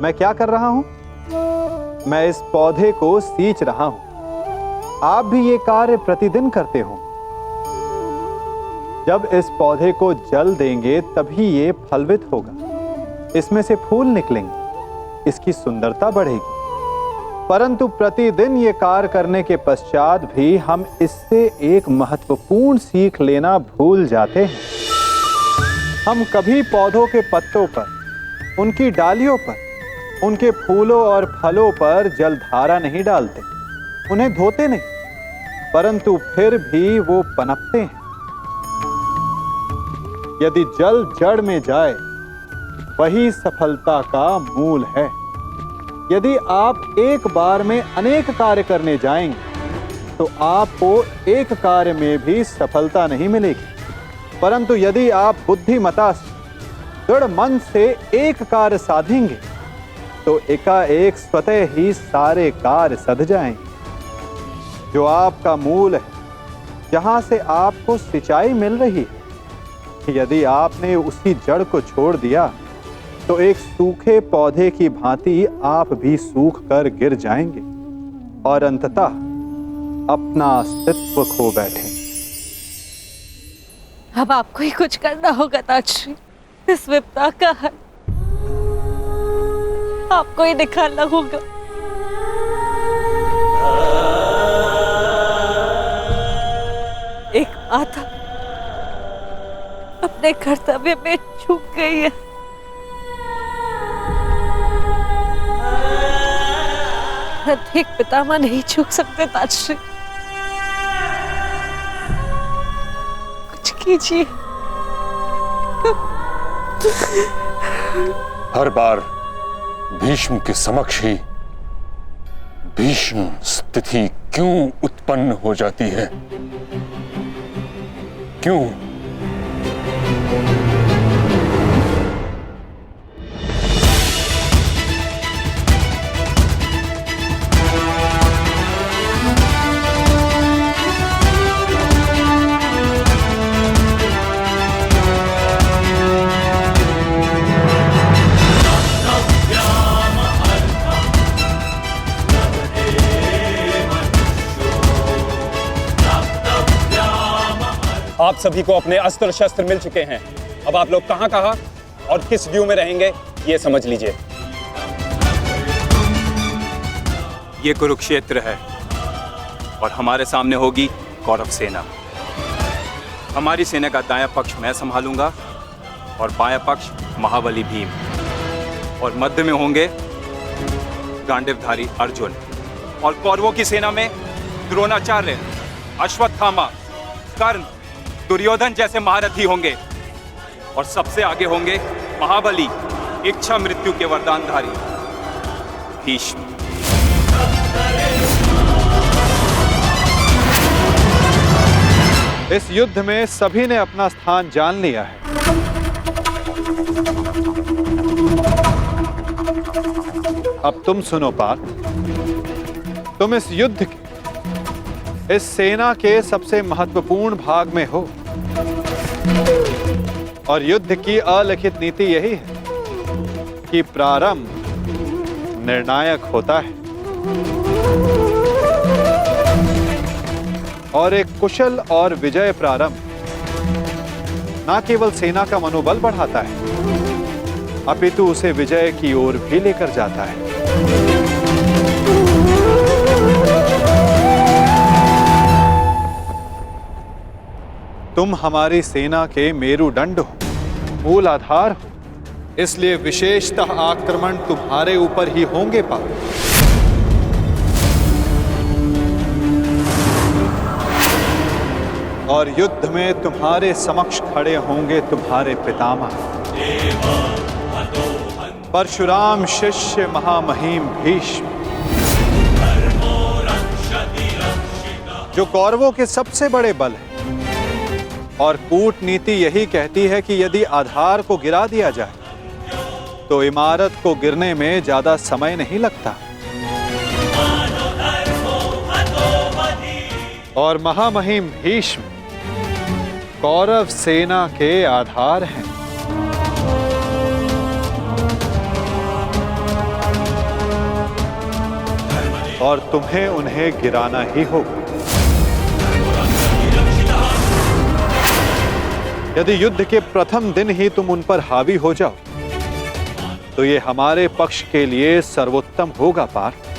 मैं क्या कर रहा हूं? मैं इस पौधे को सींच रहा हूं। आप भी ये कार्य प्रतिदिन करते हो। जब इस पौधे को जल देंगे तभी ये फलवित होगा, इसमें से फूल निकलेंगे, इसकी सुंदरता बढ़ेगी। परंतु प्रतिदिन ये कार्य करने के पश्चात भी हम इससे एक महत्वपूर्ण सीख लेना भूल जाते हैं। हम कभी पौधों के पत्तों पर, उनकी डालियों पर, उनके फूलों और फलों पर जलधारा नहीं डालते, उन्हें धोते नहीं, परंतु फिर भी वो पनपते हैं। यदि जल जड़ में जाए, वही सफलता का मूल है। यदि आप एक बार में अनेक कार्य करने जाएंगे तो आपको एक कार्य में भी सफलता नहीं मिलेगी। परंतु यदि आप बुद्धिमता से, दृढ़ मन से एक कार्य साधेंगे तो एकाएक स्वतः ही सारे कार्य सध जाएंगे। जो आपका मूल है, जहां से आपको सिंचाई मिल रही है, यदि आपने उसी जड़ को छोड़ दिया तो एक सूखे पौधे की भांति आप भी सूख कर गिर जाएंगे और अंततः अपना अस्तित्व खो बैठे। अब आपको ही कुछ करना होगा ताजश्री। इस विपदा का हल आपको ही निकालना होगा। एक माता अपने कर्तव्य में चूक गई है। एक पितामह नहीं चूक सकते ताजश्री। कुछ कीजिए। हर बार भीष्म के समक्ष ही भीष्म स्थिति क्यों उत्पन्न हो जाती है? क्यों? आप सभी को अपने अस्त्र शस्त्र मिल चुके हैं। अब आप लोग कहां और किस व्यू में रहेंगे ये समझ लीजिए। ये कुरुक्षेत्र है और हमारे सामने होगी कौरव सेना। हमारी सेना का दायां पक्ष मैं संभालूंगा और बायां पक्ष महाबली भीम, और मध्य में होंगे गांडीवधारी अर्जुन, और कौरवों की सेना में द्रोणाचार्य, अश्वत्थामा, कर्ण, दुर्योधन जैसे महारथी होंगे, और सबसे आगे होंगे महाबली, इच्छा मृत्यु के वरदानधारी भीष्म। इस युद्ध में सभी ने अपना स्थान जान लिया है। अब तुम सुनो पार्थ, तुम इस युद्ध के, इस सेना के सबसे महत्वपूर्ण भाग में हो, और युद्ध की अलिखित नीति यही है कि प्रारंभ निर्णायक होता है, और एक कुशल और विजय प्रारंभ न केवल सेना का मनोबल बढ़ाता है, अपितु उसे विजय की ओर भी लेकर जाता है। तुम हमारी सेना के मेरुदंड हो, मूल आधार हो, इसलिए विशेषतः आक्रमण तुम्हारे ऊपर ही होंगे पार्थ। और युद्ध में तुम्हारे समक्ष खड़े होंगे तुम्हारे पितामह परशुराम शिष्य महामहिम भीष्म, जो कौरवों के सबसे बड़े बल हैं। और कूटनीति यही कहती है कि यदि आधार को गिरा दिया जाए तो इमारत को गिरने में ज्यादा समय नहीं लगता। और महामहिम भीष्म कौरव सेना के आधार हैं। और तुम्हें उन्हें गिराना ही होगा। यदि युद्ध के प्रथम दिन ही तुम उन पर हावी हो जाओ तो ये हमारे पक्ष के लिए सर्वोत्तम होगा पार्थ।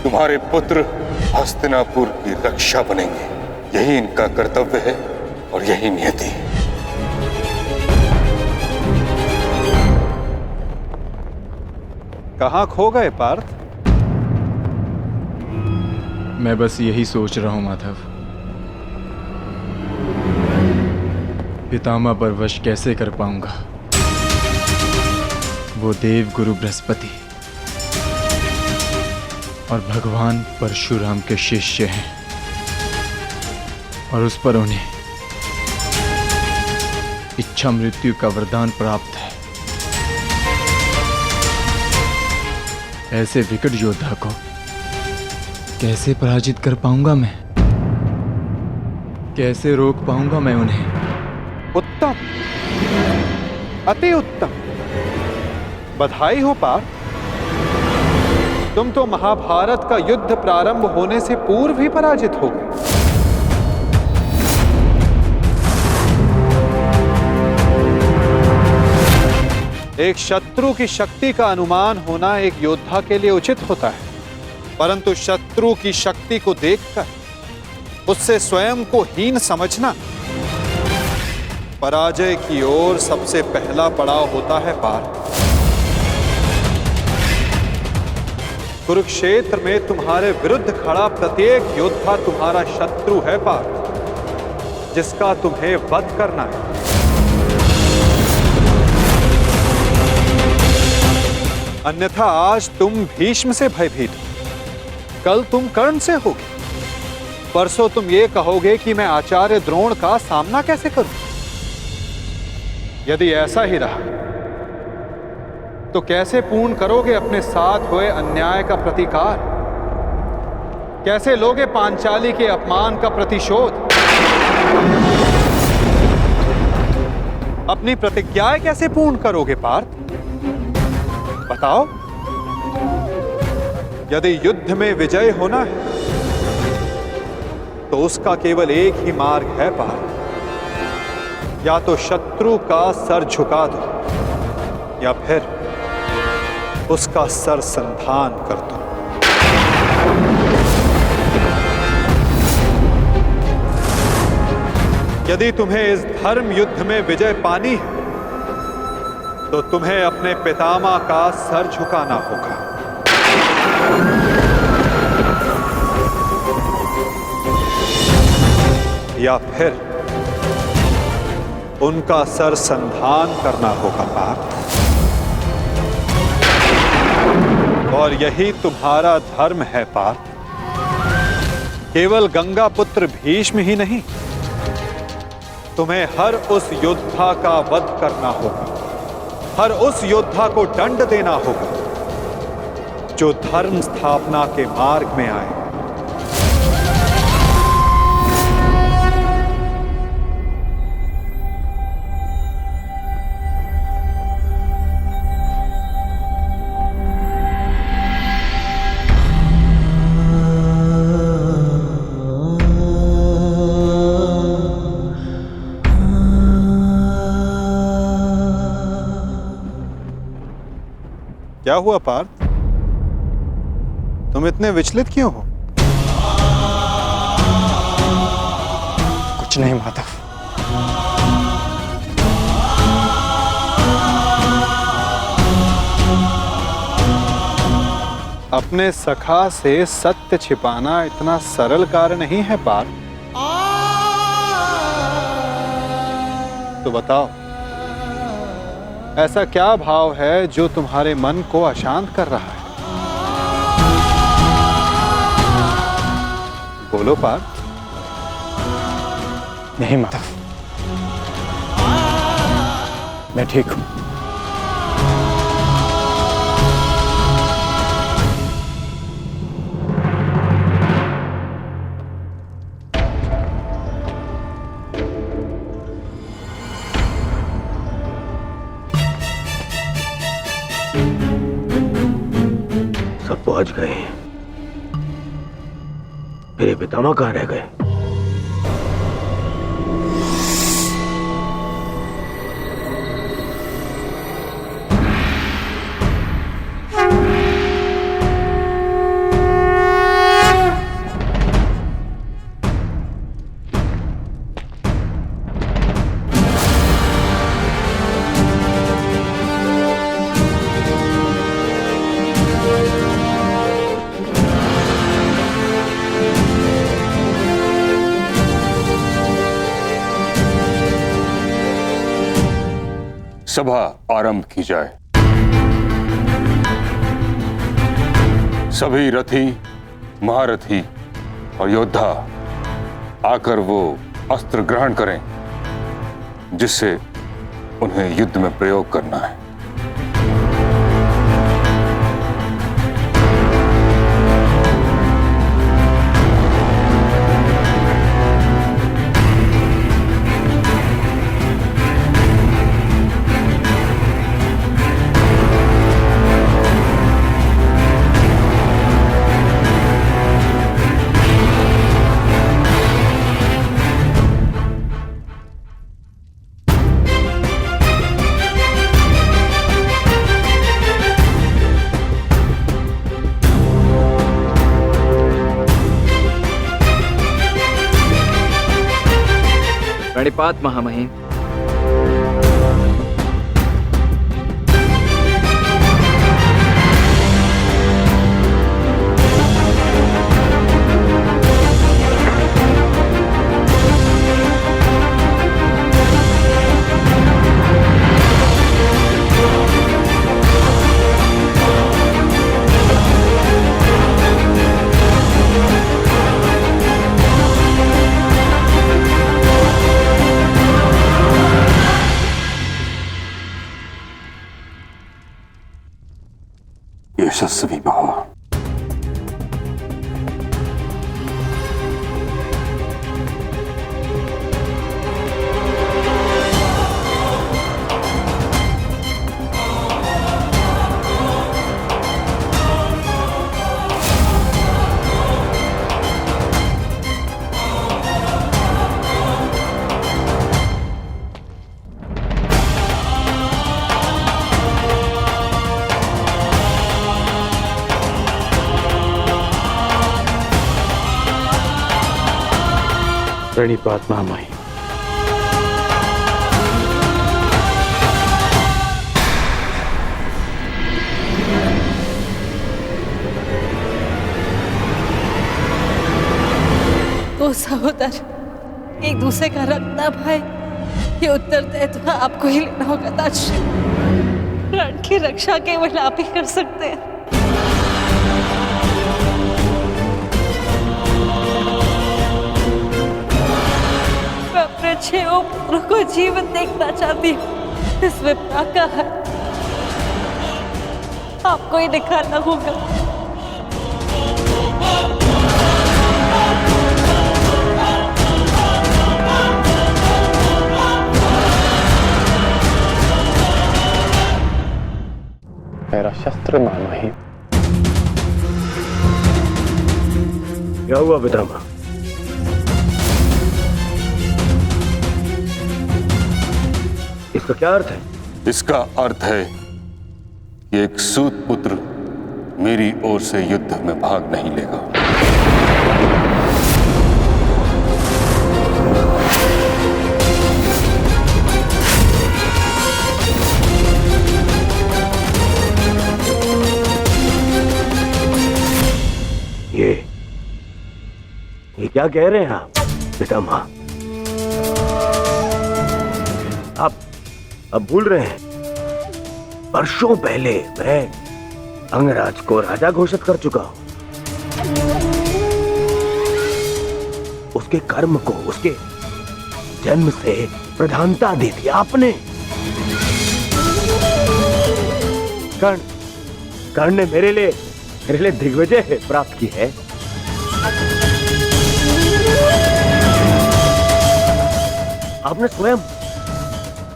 तुम्हारे पुत्र हस्तिनापुर की रक्षा बनेंगे, यही इनका कर्तव्य है और यही नियति है। कहां खो गए पार्थ? मैं बस यही सोच रहा हूं माधव, पितामह पर वश कैसे कर पाऊंगा। वो देव गुरु बृहस्पति और भगवान परशुराम के शिष्य हैं और उस पर उन्हें इच्छा मृत्यु का वरदान प्राप्त है। ऐसे विकट योद्धा को कैसे पराजित कर पाऊंगा मैं? कैसे रोक पाऊंगा मैं उन्हें? उत्तम, अति उत्तम, बधाई हो पार्थ। तुम तो महाभारत का युद्ध प्रारंभ होने से पूर्व ही पराजित हो गए। एक शत्रु की शक्ति का अनुमान होना एक योद्धा के लिए उचित होता है, परंतु शत्रु की शक्ति को देखकर उससे स्वयं को हीन समझना पराजय की ओर सबसे पहला पड़ाव होता है पार्थ। कुरुक्षेत्र में तुम्हारे विरुद्ध खड़ा प्रत्येक योद्धा तुम्हारा शत्रु है पार्थ, जिसका तुम्हें वध करना है। अन्यथा आज तुम भीष्म से भयभीत हो, कल तुम कर्ण से होगे, परसों तुम ये कहोगे कि मैं आचार्य द्रोण का सामना कैसे करूं। यदि ऐसा ही रहा तो कैसे पूर्ण करोगे अपने साथ हुए अन्याय का प्रतिकार? कैसे लोगे पांचाली के अपमान का प्रतिशोध? अपनी प्रतिज्ञाएं कैसे पूर्ण करोगे पार्थ? बताओ। यदि युद्ध में विजय होना है तो उसका केवल एक ही मार्ग है पार्थ, या तो शत्रु का सर झुका दो या फिर उसका सर संधान कर दो। यदि तुम्हें इस धर्म युद्ध में विजय पानी है तो तुम्हें अपने पितामह का सर झुकाना होगा। या फिर उनका सर संधान करना होगा पार्थ। और यही तुम्हारा धर्म है पार्थ। केवल गंगा पुत्र भीष्म ही नहीं, तुम्हें हर उस योद्धा का वध करना होगा, हर उस योद्धा को दंड देना होगा जो धर्म स्थापना के मार्ग में आए। क्या हुआ पार्थ? तुम इतने विचलित क्यों हो? कुछ नहीं माधव। अपने सखा से सत्य छिपाना इतना सरल कार्य नहीं है पार्थ। तो बताओ, ऐसा क्या भाव है जो तुम्हारे मन को अशांत कर रहा है? बोलो पार्थ। नहीं माधव, मैं ठीक हूं। सब पहुंच गए, मेरे पितामह कहाँ रह गए? सभा आरंभ की जाए। सभी रथी, महारथी और योद्धा आकर वो अस्त्र ग्रहण करें जिससे उन्हें युद्ध में प्रयोग करना है। प्रणिपात महामहिम। यशस्वी भव। प्रणिपात महामहिम। तो सहोदर, एक दूसरे का रक्त ना भाई, ये उत्तरदायित्व आपको ही लेना होगा ताजश्री। प्राण की रक्षा केवल आप ही कर सकते हैं। मैं अपने 6 पुत्रों को जीवित देखना चाहती हूँ। इस विपदा का है आपको ही दिखाना होगा। मेरा शस्त्र महामहिम। क्या हुआ पितामह? इसका क्या अर्थ है? इसका अर्थ है कि एक सूत पुत्र मेरी ओर से युद्ध में भाग नहीं लेगा। ये क्या कह रहे हैं आप पितामह? आप अब भूल रहे हैं, वर्षों पहले मैं अंगराज को राजा घोषित कर चुका हूं। उसके कर्म को उसके जन्म से प्रधानता दे दी आपने। कर्ण ने मेरे लिए दिग्विजय प्राप्त की है। आपने स्वयं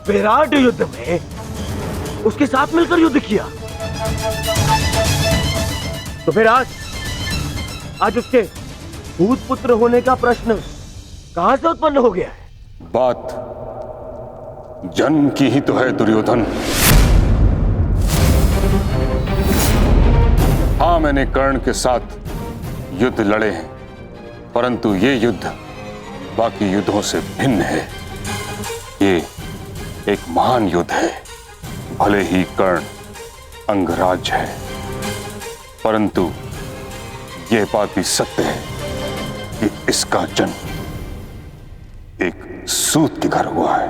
विराट युद्ध में उसके साथ मिलकर युद्ध किया। तो फिर आज उसके भूत पुत्र होने का प्रश्न कहां से उत्पन्न हो गया है? बात जन्म की ही तो है दुर्योधन। हाँ, मैंने कर्ण के साथ युद्ध लड़े हैं, परंतु ये युद्ध बाकी युद्धों से भिन्न है। ये एक महान युद्ध है। भले ही कर्ण अंगराज है, परंतु यह बात भी सत्य है कि इसका जन्म एक सूत के घर हुआ है।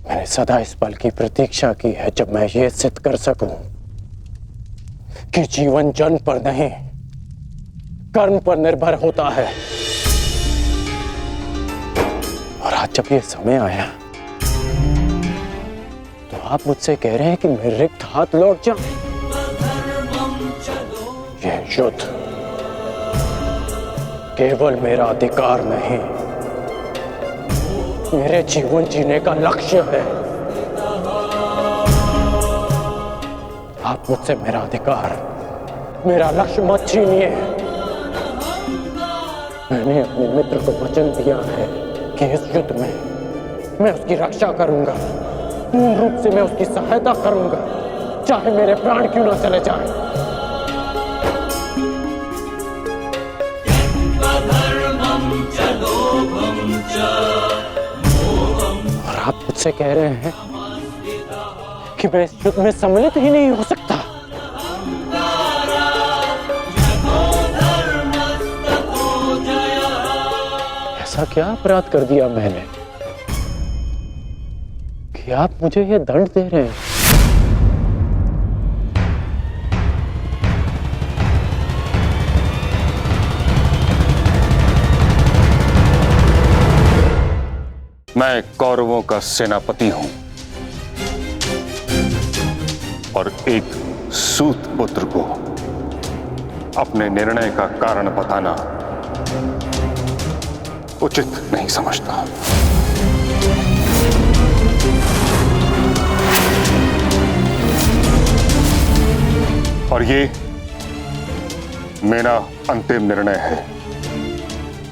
मैंने सदा इस पल की प्रतीक्षा की है जब मैं ये सिद्ध कर सकूं कि जीवन जन्म पर नहीं, कर्म पर निर्भर होता है। और आज जब ये समय आया तो आप मुझसे कह रहे हैं कि मैं रिक्त हाथ लौट जाऊं। यह युद्ध केवल मेरा अधिकार नहीं, मेरे जीवन जीने का लक्ष्य है। आप मुझसे मेरा अधिकार, मेरा लक्ष्य मत छीनिए। मैंने अपने मित्र को वचन दिया है कि इस युद्ध में मैं उसकी रक्षा करूंगा, पूर्ण रूप से मैं उसकी सहायता करूंगा, चाहे मेरे प्राण क्यों ना चले जाएं। और आप मुझसे कह रहे हैं कि मैं इस युद्ध में सम्मिलित ही नहीं हो सकता। ऐसा क्या अपराध कर दिया मैंने कि आप मुझे यह दंड दे रहे हैं? मैं कौरवों का सेनापति हूं और एक सूत पुत्र को अपने निर्णय का कारण बताना उचित नहीं समझता। और ये मेरा अंतिम निर्णय है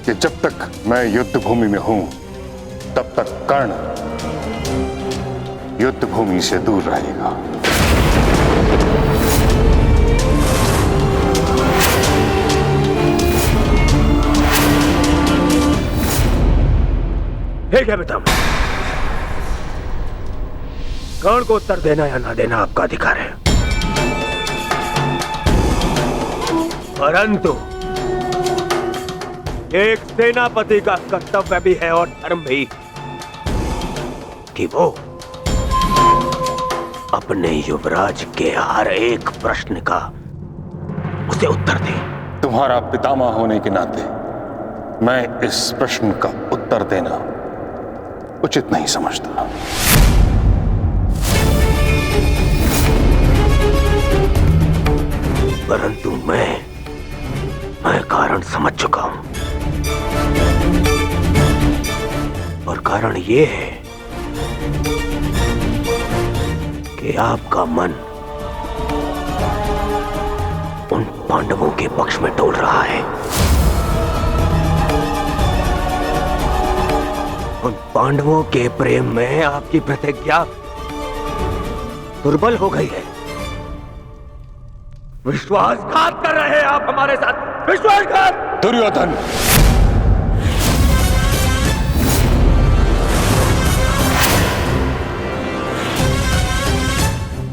कि जब तक मैं युद्ध भूमि में हूं तब तक कर्ण युद्ध भूमि से दूर रहेगा। ठीक है बेटा, कर्ण को उत्तर देना या ना देना आपका अधिकार है, परंतु एक सेनापति का कर्तव्य भी है और धर्म भी कि वो अपने युवराज के हर एक प्रश्न का उसे उत्तर दे। तुम्हारा पितामह होने के नाते मैं इस प्रश्न का उत्तर देना उचित नहीं समझता। परंतु मैं कारण समझ चुका हूं, और कारण ये है कि आपका मन उन पांडवों के पक्ष में डोल रहा है। उन पांडवों के प्रेम में आपकी प्रतिज्ञा दुर्बल हो गई है। विश्वासघात कर रहे हैं आप हमारे साथ, विश्वासघात। दुर्योधन,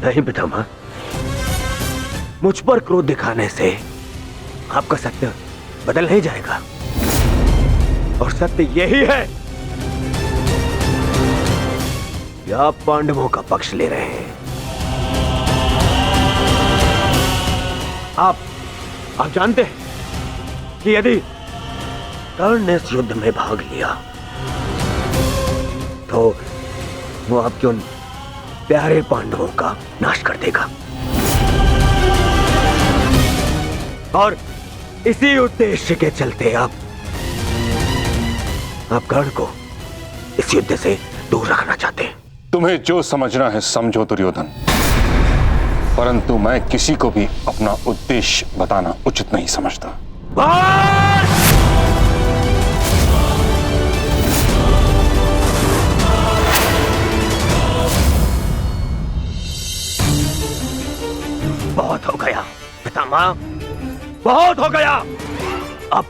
नहीं पितामह, मुझ पर क्रोध दिखाने से आपका सत्य बदल नहीं जाएगा, और सत्य यही है कि आप पांडवों का पक्ष ले रहे हैं। आप जानते हैं कि यदि कर्ण ने इस युद्ध में भाग लिया तो वो आपके उन प्यारे पांडवों का नाश कर देगा, और इसी उद्देश्य के चलते आप कर्ण को इस युद्ध से दूर रखना चाहते हैं। तुम्हें जो समझना है समझो दुर्योधन, परंतु मैं किसी को भी अपना उद्देश्य बताना उचित नहीं समझता। बहुत हो गया पितामह, बहुत हो गया। अब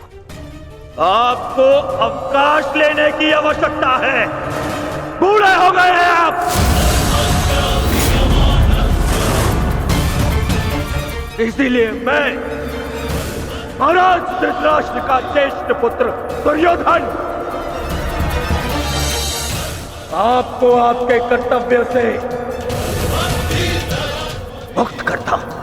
आपको अवकाश लेने की आवश्यकता है। बूढ़े हो गए हैं आप। इसीलिए मैं महाराज धृतराष्ट्र का ज्येष्ठ पुत्र दुर्योधन आपको आपके कर्तव्य से मुक्त करता हूं।